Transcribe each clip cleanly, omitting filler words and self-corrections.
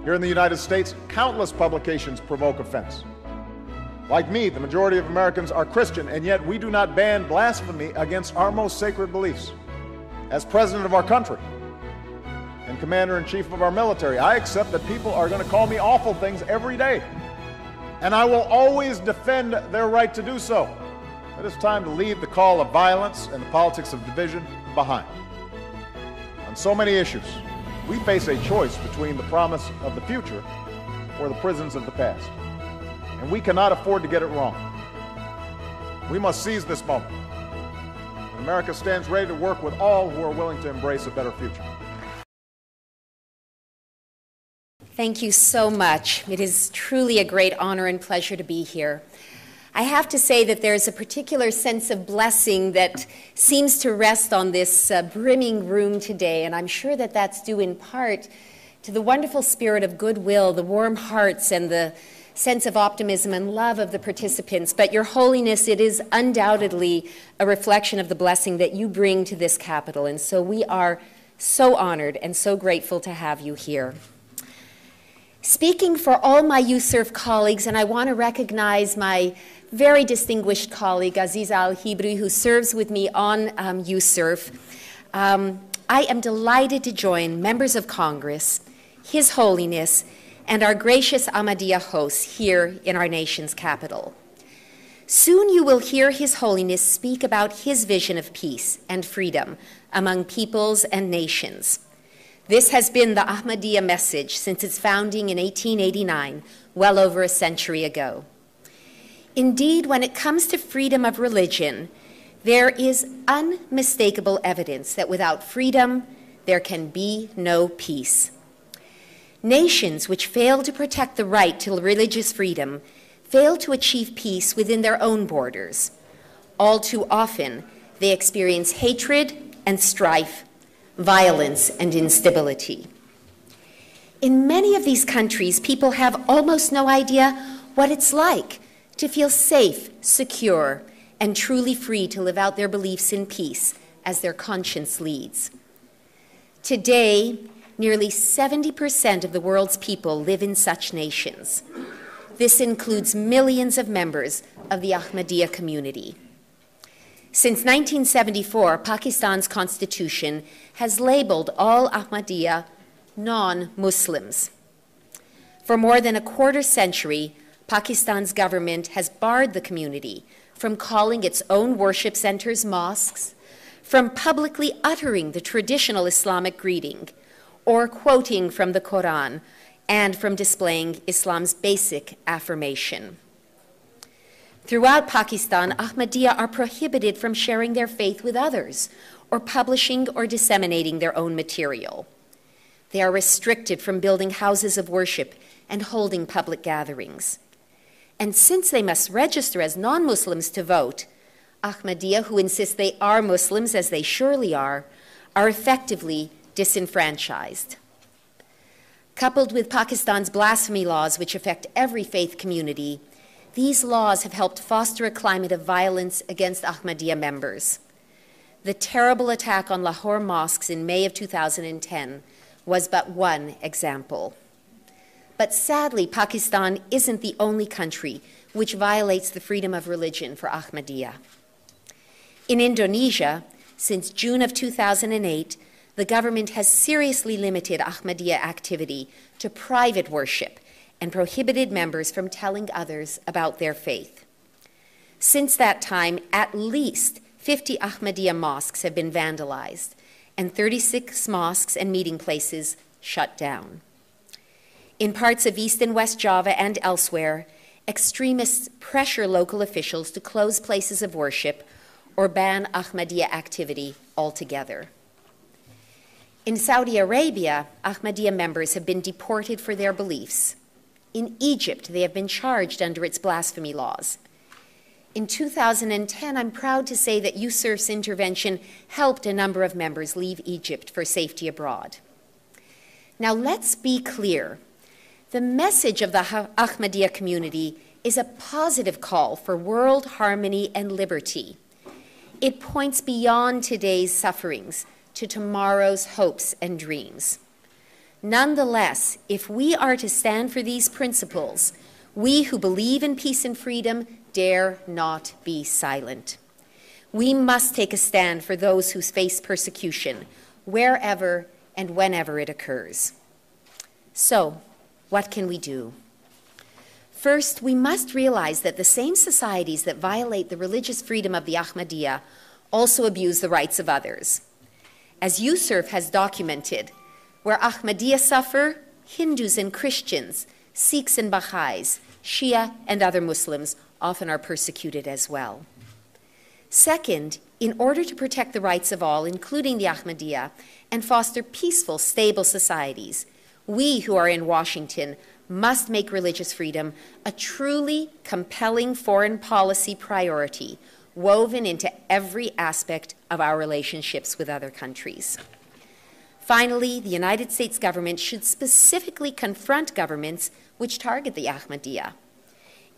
Here in the United States, countless publications provoke offense. Like me, the majority of Americans are Christian, and yet we do not ban blasphemy against our most sacred beliefs. As president of our country and commander-in-chief of our military, I accept that people are going to call me awful things every day, and I will always defend their right to do so. It is time to leave the call of violence and the politics of division behind. On so many issues, we face a choice between the promise of the future or the prisons of the past. And we cannot afford to get it wrong. We must seize this moment. And America stands ready to work with all who are willing to embrace a better future. Thank you so much. It is truly a great honor and pleasure to be here. I have to say that there's a particular sense of blessing that seems to rest on this brimming room today, and I'm sure that that's due in part to the wonderful spirit of goodwill, the warm hearts, and the sense of optimism and love of the participants. But Your Holiness, it is undoubtedly a reflection of the blessing that you bring to this capital, and so we are so honored and so grateful to have you here. Speaking for all my USERF colleagues, and I want to recognize my very distinguished colleague, Aziza Al-Hibri, who serves with me on USERF, I am delighted to join members of Congress, His Holiness, and our gracious Ahmadiyya hosts here in our nation's capital. Soon you will hear His Holiness speak about his vision of peace and freedom among peoples and nations. This has been the Ahmadiyya message since its founding in 1889, well over a century ago. Indeed, when it comes to freedom of religion, there is unmistakable evidence that without freedom, there can be no peace. Nations which fail to protect the right to religious freedom fail to achieve peace within their own borders. All too often, they experience hatred and strife, violence and instability. In many of these countries, people have almost no idea what it's like to feel safe, secure, and truly free to live out their beliefs in peace as their conscience leads. Today, nearly 70% of the world's people live in such nations. This includes millions of members of the Ahmadiyya community. Since 1974, Pakistan's constitution has labeled all Ahmadiyya non-Muslims. For more than a quarter century, Pakistan's government has barred the community from calling its own worship centers mosques, from publicly uttering the traditional Islamic greeting, or quoting from the Quran, and from displaying Islam's basic affirmation. Throughout Pakistan, Ahmadiyya are prohibited from sharing their faith with others, or publishing or disseminating their own material. They are restricted from building houses of worship and holding public gatherings. And since they must register as non-Muslims to vote, Ahmadiyya, who insist they are Muslims, as they surely are effectively disenfranchised. Coupled with Pakistan's blasphemy laws, which affect every faith community, these laws have helped foster a climate of violence against Ahmadiyya members. The terrible attack on Lahore mosques in May of 2010 was but one example. But sadly, Pakistan isn't the only country which violates the freedom of religion for Ahmadiyya. In Indonesia, since June of 2008, the government has seriously limited Ahmadiyya activity to private worship and prohibited members from telling others about their faith. Since that time, at least 50 Ahmadiyya mosques have been vandalized and 36 mosques and meeting places shut down. In parts of East and West Java and elsewhere, extremists pressure local officials to close places of worship or ban Ahmadiyya activity altogether. In Saudi Arabia, Ahmadiyya members have been deported for their beliefs. In Egypt, they have been charged under its blasphemy laws. In 2010, I'm proud to say that USERF's intervention helped a number of members leave Egypt for safety abroad. Now, let's be clear. The message of the Ahmadiyya community is a positive call for world harmony and liberty. It points beyond today's sufferings to tomorrow's hopes and dreams. Nonetheless, if we are to stand for these principles, we who believe in peace and freedom dare not be silent. We must take a stand for those who face persecution, wherever and whenever it occurs. So, what can we do? First, we must realize that the same societies that violate the religious freedom of the Ahmadiyya also abuse the rights of others. As Yusuf has documented, where Ahmadiyya suffer, Hindus and Christians, Sikhs and Baha'is, Shia and other Muslims often are persecuted as well. Second, in order to protect the rights of all, including the Ahmadiyya, and foster peaceful, stable societies, we who are in Washington must make religious freedom a truly compelling foreign policy priority woven into every aspect of our relationships with other countries. Finally, the United States government should specifically confront governments which target the Ahmadiyya.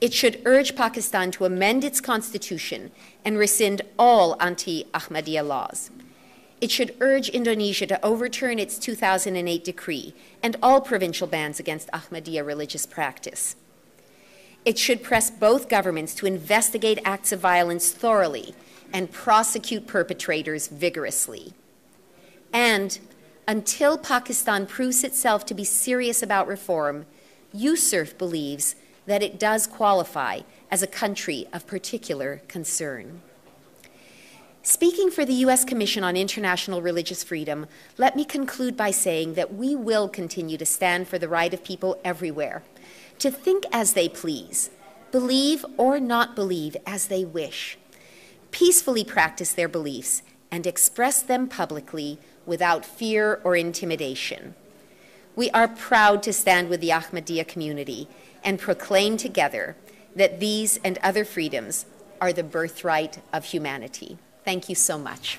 It should urge Pakistan to amend its constitution and rescind all anti-Ahmadiyya laws. It should urge Indonesia to overturn its 2008 decree and all provincial bans against Ahmadiyya religious practice. It should press both governments to investigate acts of violence thoroughly and prosecute perpetrators vigorously. And until Pakistan proves itself to be serious about reform, Yusuf believes that it does qualify as a country of particular concern. Speaking for the U.S. Commission on International Religious Freedom, let me conclude by saying that we will continue to stand for the right of people everywhere to think as they please, believe or not believe as they wish, peacefully practice their beliefs, and express them publicly without fear or intimidation. We are proud to stand with the Ahmadiyya community and proclaim together that these and other freedoms are the birthright of humanity. Thank you so much.